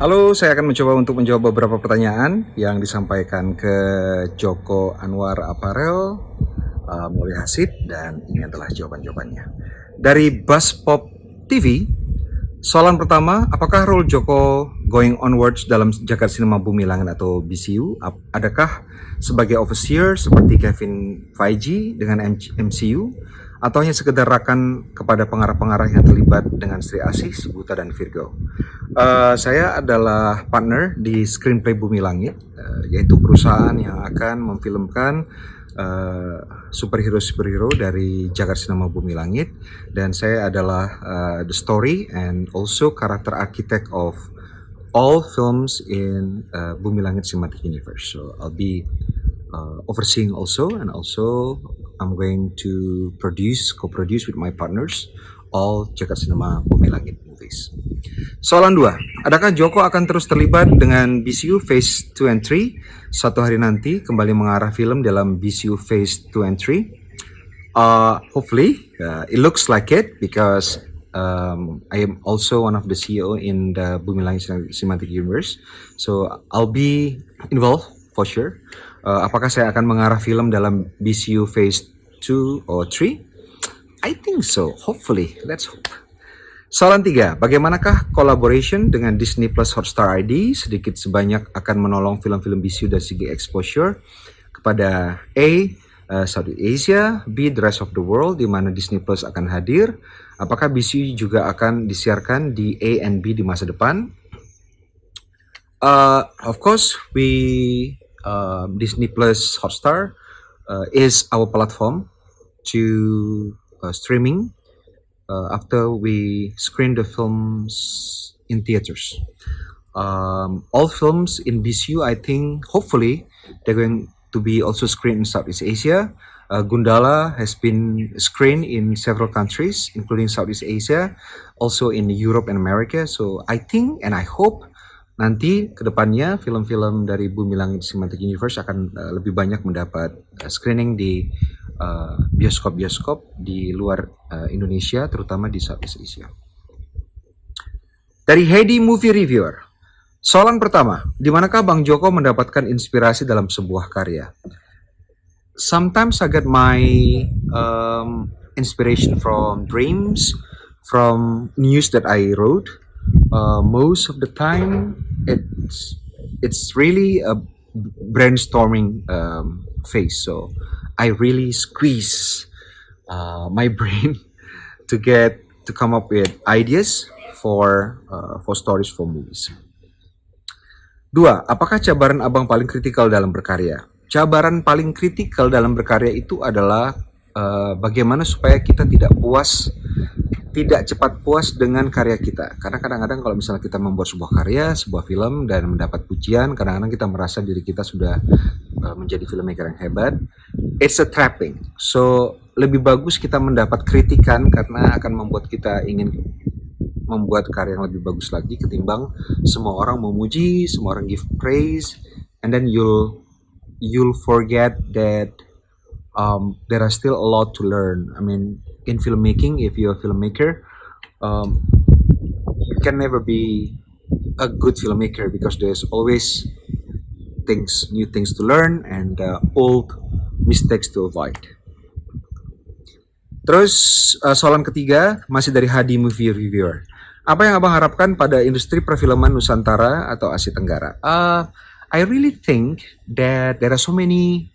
Halo, saya akan mencoba untuk menjawab beberapa pertanyaan yang disampaikan ke Joko Anwar Aparel, Mulya Hasid, dan ini adalah jawaban-jawabannya. Dari Buzzpop TV, soalan pertama, apakah role Joko going onwards dalam Jagat Cinema Bumi Langit atau BCU? Adakah sebagai overseer seperti Kevin Feige dengan MCU? Atau hanya sekedar rakan kepada pengarah-pengarah yang terlibat dengan Sri Asih, Subuta, dan Virgo? Saya adalah partner di Screenplay Bumi Langit, yaitu perusahaan yang akan memfilmkan superhero dari Jagat Cinema Bumi Langit, dan saya adalah the story and also character architect of all films in Bumi Langit Cinematic Universe. So I'll be overseeing also, and also I'm going to co-produce with my partners all Jagat Cinema Bumi Langit movies. Soalan 2, adakah Joko akan terus terlibat dengan BCU Phase 2 and 3 suatu hari nanti kembali mengarah film dalam BCU Phase 2 and 3? Hopefully, it looks like it because I am also one of the CEO in the Bumi Langit Cinematic Universe, so I'll be involved for sure. Apakah saya akan mengarah film dalam BCU Phase 2 or 3? I think so, hopefully, let's hope. Soalan 3, bagaimanakah collaboration dengan Disney Plus Hotstar ID sedikit sebanyak akan menolong film-film BCU dari segi exposure kepada A, Southeast Asia, B, the rest of the world, di mana Disney Plus akan hadir? Apakah BCU juga akan disiarkan di A and B di masa depan? Of course, Disney Plus Hotstar is our platform to streaming after we screen the films in theaters. All films in BCU, I think, hopefully, they're going to be also screened in Southeast Asia. Gundala has been screened in several countries, including Southeast Asia, also in Europe and America. So I think and I hope nanti kedepannya film-film dari Bumi Langit Cinematic Universe akan lebih banyak mendapat screening di bioskop-bioskop di luar Indonesia, terutama di Southeast Asia. Dari Heidi Movie Reviewer, soalan pertama, di manakah Bang Joko mendapatkan inspirasi dalam sebuah karya? Sometimes I get my inspiration from dreams, from news that I wrote. Most of the time, it's really a brainstorming phase. So I really squeeze my brain to come up with ideas for stories for movies. 2, apakah cabaran Abang paling kritikal dalam berkarya? Cabaran paling kritikal dalam berkarya itu adalah bagaimana supaya kita tidak cepat puas dengan karya kita. Karena kadang-kadang kalau misalnya kita membuat sebuah karya, sebuah film dan mendapat pujian, kadang-kadang kita merasa diri kita sudah menjadi filmmaker yang hebat. It's a trapping. So lebih bagus kita mendapat kritikan karena akan membuat kita ingin membuat karya yang lebih bagus lagi ketimbang semua orang memuji, semua orang give praise, and then you'll forget that there are still a lot to learn. I mean, in filmmaking, if you're a filmmaker, you can never be a good filmmaker because there's always new things to learn and old mistakes to avoid. Terus soalan ketiga masih dari Hadi Movie Reviewer. Apa yang Abang harapkan pada industri perfilman Nusantara atau Asia Tenggara? I really think that there are so many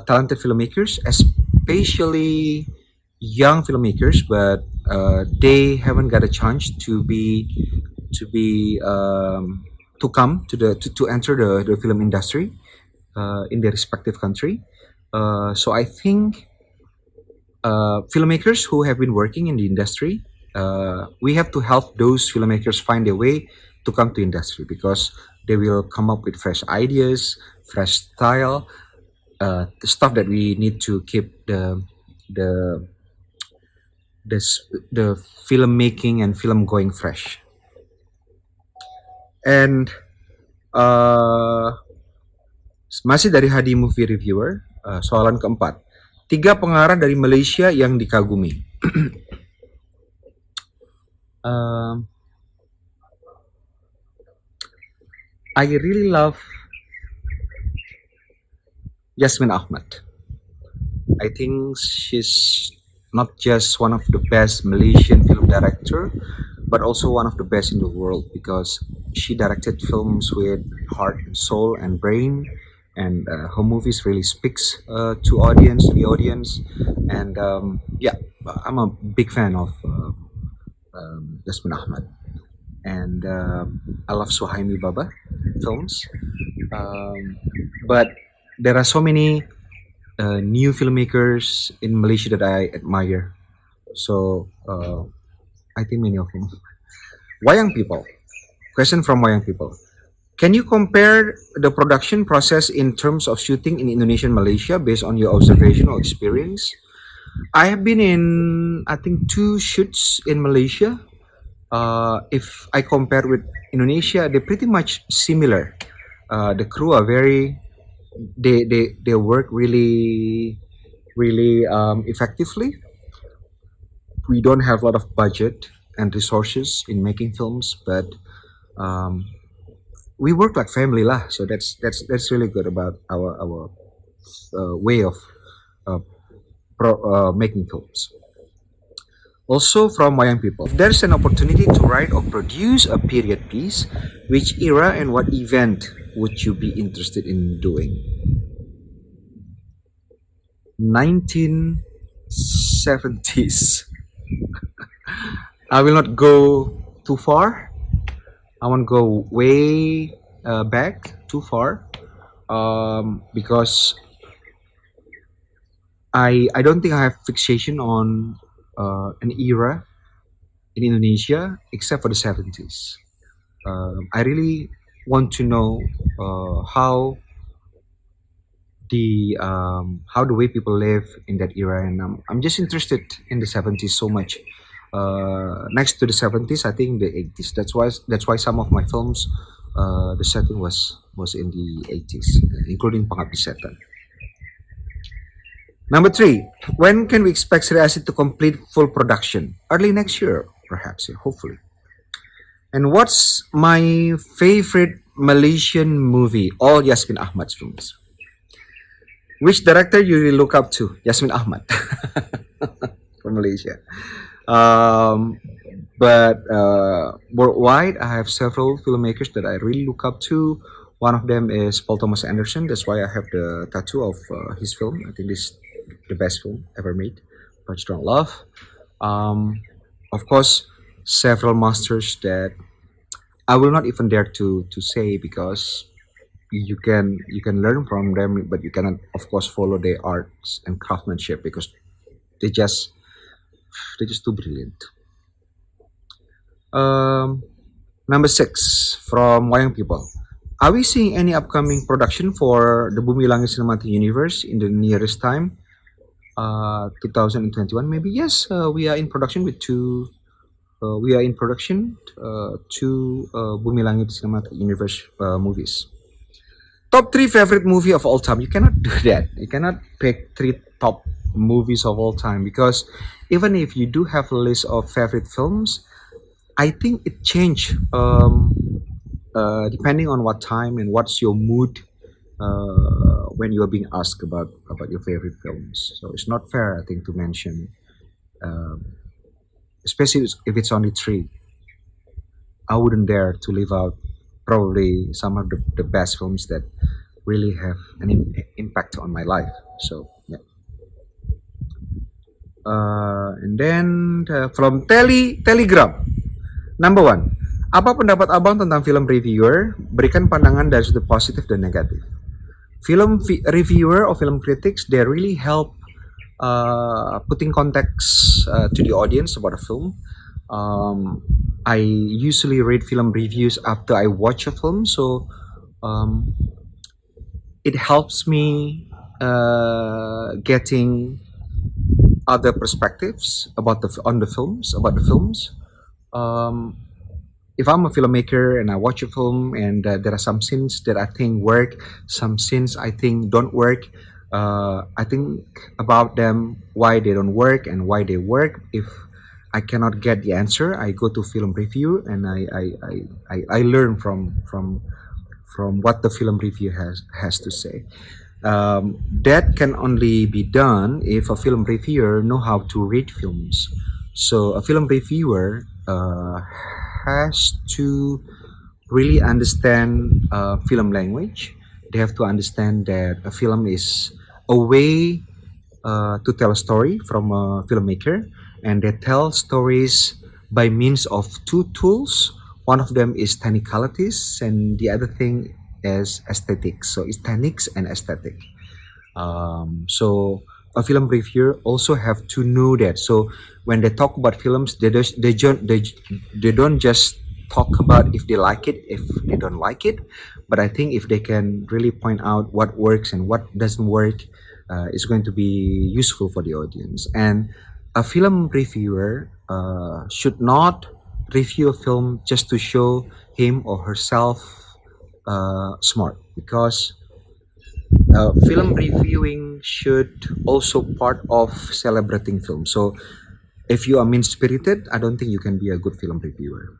talented filmmakers, especially young filmmakers, but they haven't got a chance to enter the film industry in their respective country. So I think filmmakers who have been working in the industry, we have to help those filmmakers find their way to come to industry because they will come up with fresh ideas, fresh style, the stuff that we need to keep the filmmaking and film going fresh. And masih dari Hadi Movie Reviewer, soalan keempat, 3 pengarah dari Malaysia yang dikagumi. I really love Yasmin Ahmad. I think she's not just one of the best Malaysian film director, but also one of the best in the world because she directed films with heart and soul and brain, and her movies really speaks to the audience, and yeah, I'm a big fan of Yasmin Ahmad, and I love Suhaimi Baba films, um, but there are so many new filmmakers in Malaysia that I admire. So I think many of them. Wayang people. Question from Wayang people. Can you compare the production process in terms of shooting in Indonesia and Malaysia based on your observational experience? I have been in, I think, two shoots in Malaysia. If I compare with Indonesia, they're pretty much similar. The crew are very, they work really effectively. We don't have a lot of budget and resources in making films, but um, we work like family lah. So that's really good about our way of uh, making films. Also from Wayang people, if there's an opportunity to write or produce a period piece, which era and what event would you be interested in doing? 1970s. I will not go too far. I won't go way back too far because I don't think I have fixation on an era in Indonesia except for the 70s. I really want to know how the way people live in that era, and I'm just interested in the 70s so much. Next to the 70s, I think the 80s. That's why some of my films, the setting was in the 80s, including Pengabdi Setan. Number three, when can we expect Sri Asih to complete full production? Early next year, perhaps, yeah, hopefully. And what's my favorite Malaysian movie? All Yasmin Ahmad's films. Which director you really look up to? Yasmin Ahmad from Malaysia. Um, but worldwide, I have several filmmakers that I really look up to. One of them is Paul Thomas Anderson. That's why I have the tattoo of his film. I think this is the best film ever made, Punch Drunk Love. Of course, several masters that I will not even dare to say because you can learn from them, but you cannot, of course, follow their arts and craftsmanship because they just they're just too brilliant. Um, Number six from Wayang People. Are we seeing any upcoming production for the Bumi Langit Cinematic Universe in the nearest time? 2021 maybe. Yes, we are in production with two. We are in production two Bumi Langit Cinematic Universe movies. Top three favorite movie of all time. You cannot do that. You cannot pick three top movies of all time because even if you do have a list of favorite films, I think it change depending on what time and what's your mood when you are being asked about your favorite films. So it's not fair, I think, to mention, especially if it's only three. I wouldn't dare to leave out probably some of the best films that really have an impact on my life. So yeah. And then from Telegram, number one, apa pendapat abang tentang film reviewer? Berikan pandangan dari sudut positif dan negatif. Film reviewer or film critics, they really help putting context to the audience about a film. I usually read film reviews after I watch a film, so it helps me getting other perspectives about the films about the films. If I'm a filmmaker and I watch a film and there are some scenes that I think work, some scenes I think don't work, I think about them, why they don't work and why they work. If I cannot get the answer, I go to film review and I learn from what the film review has to say. That can only be done if a film reviewer know how to read films. So a film reviewer has to really understand film language. They have to understand that a film is a way to tell a story from a filmmaker, and they tell stories by means of two tools. One of them is technicalities, and the other thing is aesthetics. So it's techniques and aesthetic. So a film reviewer also have to know that. So when they talk about films, they don't just talk about if they like it, if they don't like it. But I think if they can really point out what works and what doesn't work, it's going to be useful for the audience. And a film reviewer should not review a film just to show him or herself smart, because film reviewing should also part of celebrating film. So if you are mean spirited, I don't think you can be a good film reviewer.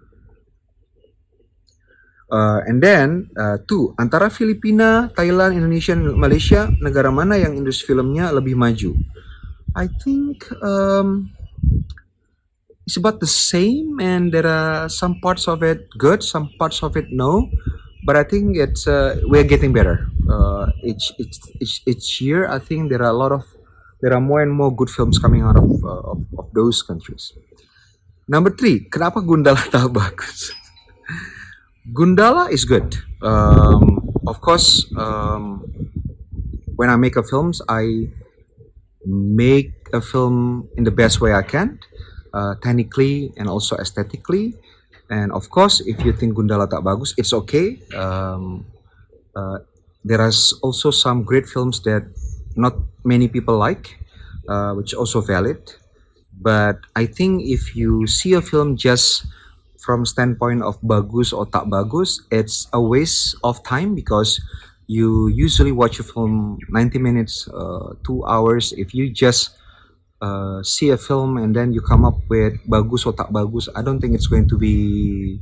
And then two, antara Filipina, Thailand, Indonesia, Malaysia, negara mana yang industri filmnya lebih maju? I think it's about the same, and there are some parts of it good, some parts of it no. But I think it's we're getting better. Each year, I think there are more and more good films coming out of those countries. Number three, kenapa Gundala tak bagus? Gundala is good. Of course, when I make a films, I make a film in the best way I can, technically and also aesthetically. And of course, if you think Gundala tak bagus, it's okay. There are also some great films that not many people like, which is also valid. But I think if you see a film just from standpoint of bagus or tak bagus, it's a waste of time, because you usually watch a film 90 minutes, 2 hours. If you just see a film and then you come up with bagus or tak bagus, I don't think it's going to be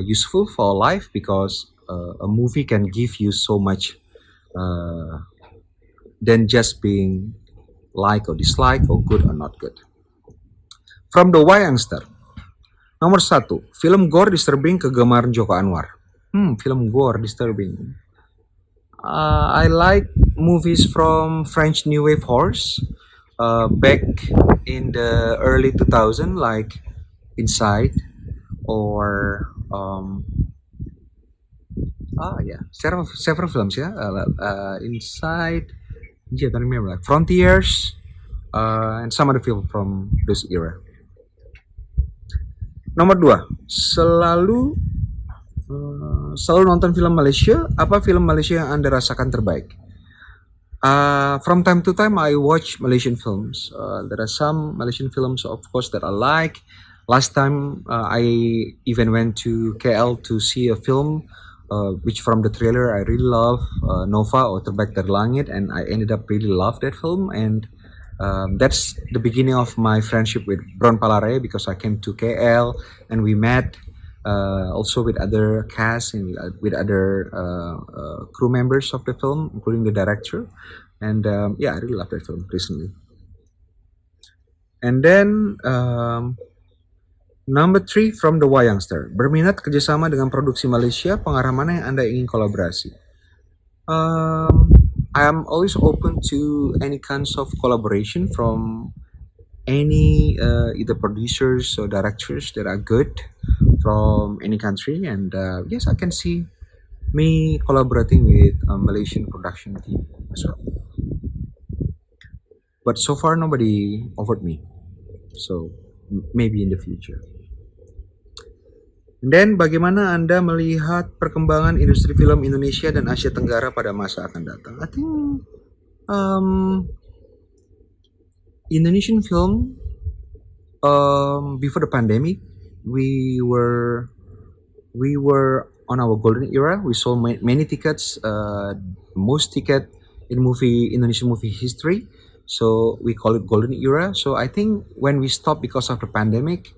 useful for life, because a movie can give you so much than just being like or dislike or good or not good. From the Wayangster, nomor satu, film gore disturbing kegemaran Joko Anwar. Film gore disturbing. I like movies from French New Wave horrors. Back in the early 2000, like Inside, or several films, Inside, I don't remember, like Frontiers, and some other film from this era. Nomor dua, selalu nonton film Malaysia. Apa film Malaysia yang Anda rasakan terbaik? From time to time, I watch Malaysian films. There are some Malaysian films, of course, that I like. Last time, I even went to KL to see a film, which from the trailer I really love, Nova or Terbang dari Langit, and I ended up really love that film. And that's the beginning of my friendship with Bron Palare, because I came to KL and we met. Also with other cast and with other crew members of the film, including the director. And I really love that film recently. And then number three, from the Wayangster, berminat kerjasama dengan produksi Malaysia, pengarah mana yang Anda ingin kolaborasi? I am always open to any kinds of collaboration from any either producers or directors that are good from any country, and yes, I can see me collaborating with a Malaysian production team as well. But so far nobody offered me, so maybe in the future. And then bagaimana Anda melihat perkembangan industri film Indonesia dan Asia Tenggara pada masa akan datang? I think Indonesian film, before the pandemic, we were on our golden era. We sold many tickets, most ticket in Indonesian movie history. So we call it golden era. So I think when we stop because of the pandemic,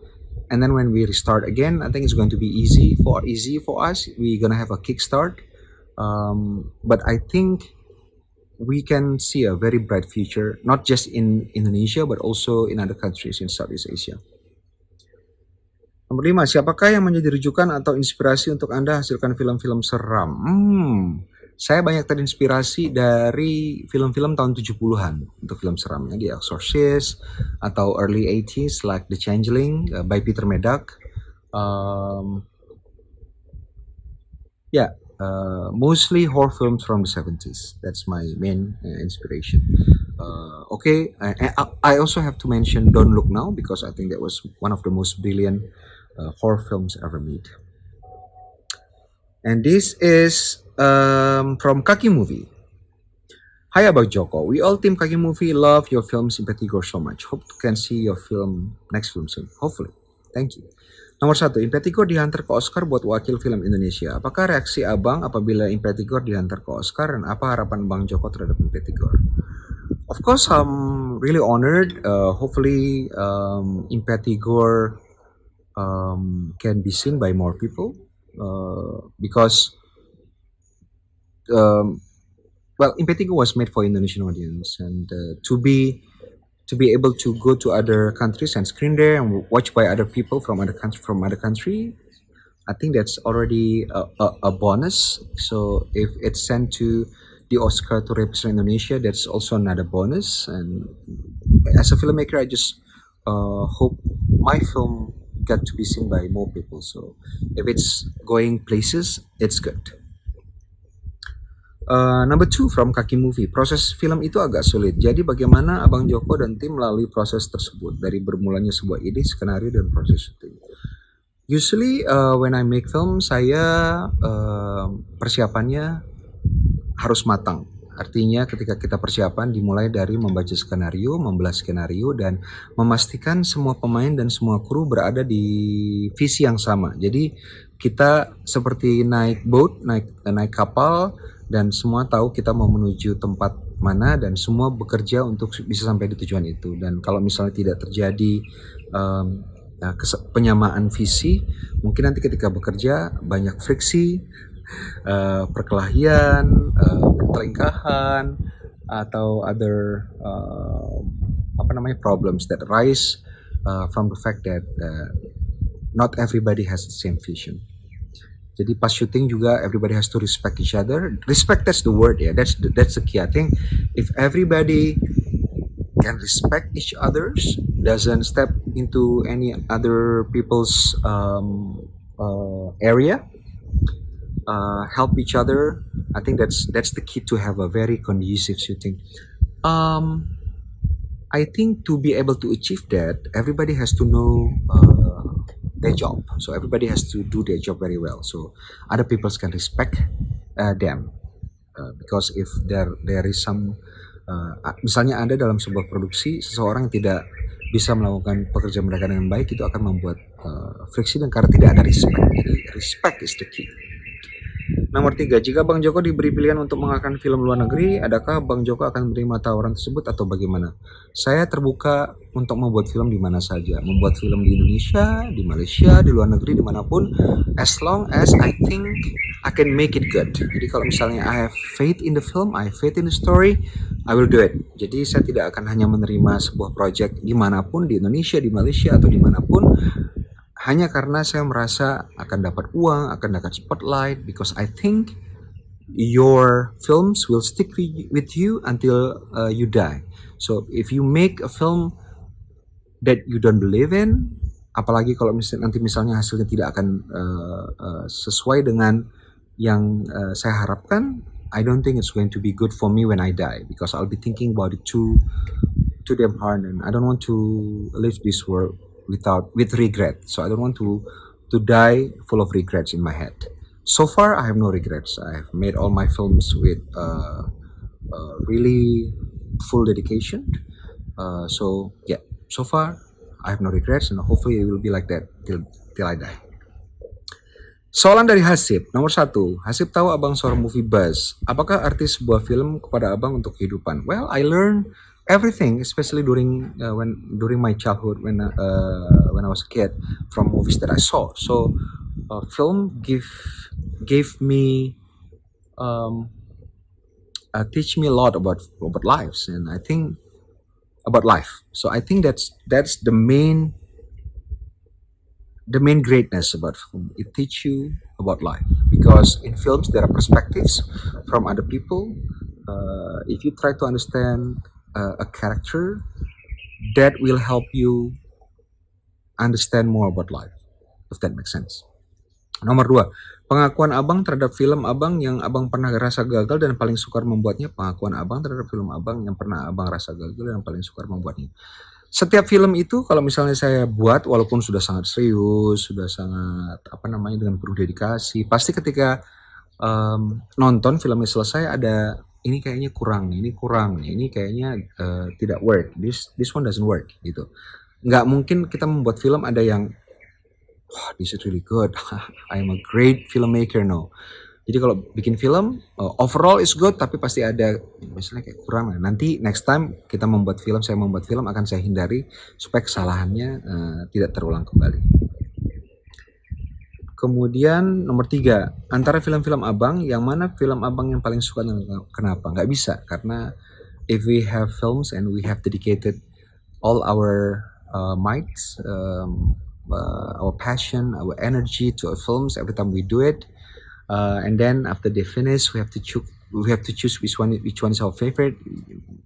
and then when we restart again, I think it's going to be easy for us. We're gonna have a kickstart. But I think we can see a very bright future, not just in Indonesia, but also in other countries in Southeast Asia. Nomor 5, siapakah yang menjadi rujukan atau inspirasi untuk Anda hasilkan film-film seram? Saya banyak terinspirasi dari film-film tahun 70-an untuk film seramnya, The Exorcist atau early 80s like The Changeling by Peter Medak. Mostly horror films from the 70s. That's my main inspiration. I also have to mention Don't Look Now because I think that was one of the most brilliant horror films ever made. And this is from Kaki Movie. Hi Abang Joko, we all team Kaki Movie love your film Impetigo so much. Hope can see your next film soon. Hopefully. Thank you. Nomor 1, Impetigo dihantar ke Oscar buat wakil film Indonesia. Apakah reaksi Abang apabila Impetigo dihantar ke Oscar dan apa harapan Bang Joko terhadap Impetigo? Of course, I'm really honored. Hopefully, Impetigo can be seen by more people because Impetigo was made for Indonesian audience, and to be able to go to other countries and screen there and watch by other people from other country, I think that's already a bonus. So if it's sent to the Oscar to represent Indonesia, that's also another bonus. And as a filmmaker, I just hope my film get to be seen by more people. So if it's going places, it's good. Number 2 from Kaki Movie, proses film itu agak sulit. Jadi bagaimana Abang Joko dan tim melalui proses tersebut dari bermulanya sebuah ide, skenario dan proses syuting? Usually when I make film, saya persiapannya harus matang. Artinya ketika kita persiapan dimulai dari membaca skenario, membelah skenario, dan memastikan semua pemain dan semua kru berada di visi yang sama. Jadi kita seperti naik boat, naik kapal, dan semua tahu kita mau menuju tempat mana dan semua bekerja untuk bisa sampai di tujuan itu. Dan kalau misalnya tidak terjadi penyamaan visi, mungkin nanti ketika bekerja banyak friksi, perkelahian, pertelingkahan, atau other problems that arise from the fact that not everybody has the same vision. Jadi pas syuting juga everybody has to respect each other. Respect, that's the word ya. That's the key. I think if everybody can respect each others, doesn't step into any other people's area, help each other, I think that's the key to have a very conducive shooting. I think to be able to achieve that, everybody has to know their job. So everybody has to do their job very well. So other people can respect them. Because if there is some, misalnya Anda dalam sebuah produksi, seseorang yang tidak bisa melakukan pekerjaan mereka dengan baik, itu akan membuat friksi dan karena tidak ada respect. Jadi respect is the key. Nomor 3, jika Bang Joko diberi pilihan untuk mengangkat film luar negeri, adakah Bang Joko akan menerima tawaran tersebut atau bagaimana? Saya terbuka untuk membuat film di mana saja. Membuat film di Indonesia, di Malaysia, di luar negeri, dimanapun. As long as I think I can make it good. Jadi kalau misalnya I have faith in the film, I have faith in the story, I will do it. Jadi saya tidak akan hanya menerima sebuah project dimanapun, di Indonesia, di Malaysia, atau dimanapun, hanya karena saya merasa akan dapat uang, akan dapat spotlight, because I think your films will stick with you until you die. So if you make a film that you don't believe in, apalagi kalau nanti misalnya hasilnya tidak akan sesuai dengan yang saya harapkan, I don't think it's going to be good for me when I die, because I'll be thinking about it too damn hard, and I don't want to live this world with regret. So I don't want to die full of regrets in my head. So far, I have no regrets. I have made all my films with really full dedication. So far I have no regrets, and hopefully it will be like that till I die. Soalan dari Hasib, nomor 1. Hasib tahu Abang seorang movie buzz. Apakah arti sebuah film kepada Abang untuk kehidupan? Well, I learned everything, especially during my childhood when I was a kid, from movies that I saw. So film gave me um, teach me a lot about lives, and I think about life. So I think that's the main greatness about film. It teach you about life because in films there are perspectives from other people. If you try to understand a character, that will help you understand more about life. If that makes sense. Nomor dua, pengakuan abang terhadap film abang yang abang pernah rasa gagal dan paling sukar membuatnya. Pengakuan abang terhadap film abang yang pernah abang rasa gagal dan paling sukar membuatnya. Setiap film itu kalau misalnya saya buat, walaupun sudah sangat serius, sudah sangat apa namanya dengan penuh dedikasi, pasti ketika nonton filmnya selesai ada ini kayaknya kurang, ini kurang, ini kayaknya tidak work, this one doesn't work gitu. Nggak mungkin kita membuat film ada yang wah, this is really good. I'm a great filmmaker no. Jadi kalau bikin film overall is good tapi pasti ada misalnya kayak kurang. Nanti next time kita membuat film, saya membuat film akan saya hindari supaya kesalahannya tidak terulang kembali. Kemudian nomor 3, antara film-film abang, yang mana film abang yang paling suka dan kenapa? Nggak bisa, karena if we have films and we have dedicated all our might, our passion, our energy to our films every time we do it, and then after they finish, we have to choose which one is our favorite.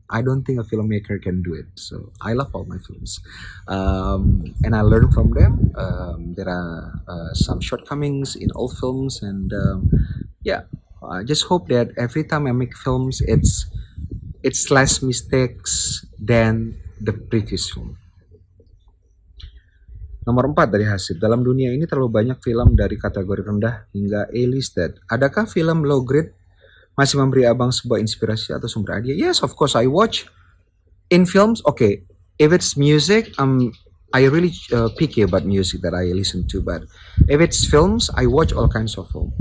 I don't think a filmmaker can do it. So I love all my films, and I learn from them. There are some shortcomings in all films, and yeah, I just hope that every time I make films, it's less mistakes than the previous film. Nomor 4 dari Hasib, dalam dunia ini terlalu banyak film dari kategori rendah hingga A-listed. Adakah film low grade masih memberi abang sebuah inspirasi atau sumber idea? Yes, of course I watch in films. Okay, if it's music, I really picky about music that I listen to. But if it's films, I watch all kinds of film.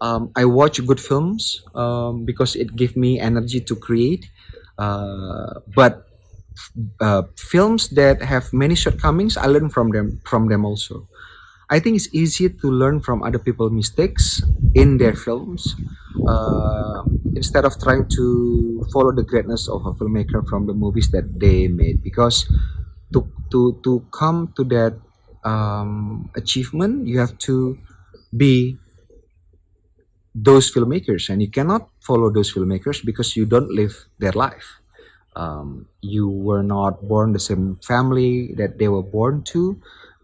I watch good films because it gives me energy to create. But films that have many shortcomings, I learn from them also. I think it's easy to learn from other people's mistakes in their films instead of trying to follow the greatness of a filmmaker from the movies that they made. Because to come to that achievement, you have to be those filmmakers, and you cannot follow those filmmakers because you don't live their life. You were not born the same family that they were born to.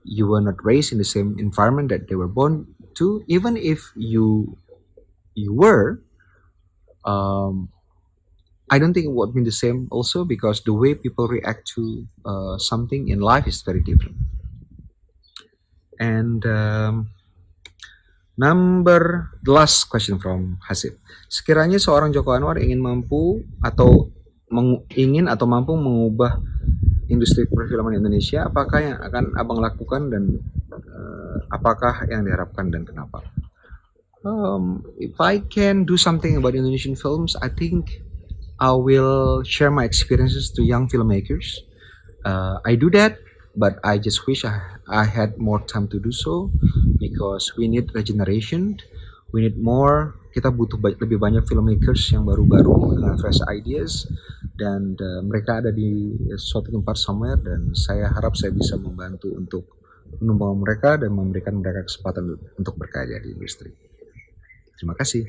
You were not raised in the same environment that they were born to. Even if you were, I don't think it would be the same also because the way people react to something in life is very different. And the last question from Hasib. Sekiranya seorang Joko Anwar ingin mampu atau mampu mengubah industri perfilman Indonesia, apakah yang akan abang lakukan dan apakah yang diharapkan dan kenapa? If I can do something about Indonesian films, I think I will share my experiences to young filmmakers. I do that, but I just wish I had more time to do so because we need regeneration. We need more. Kita butuh lebih banyak filmmakers yang baru-baru dengan fresh ideas dan mereka ada di suatu tempat somewhere dan saya harap saya bisa membantu untuk menumpang mereka dan memberikan mereka kesempatan untuk berkarya di industri. Terima kasih.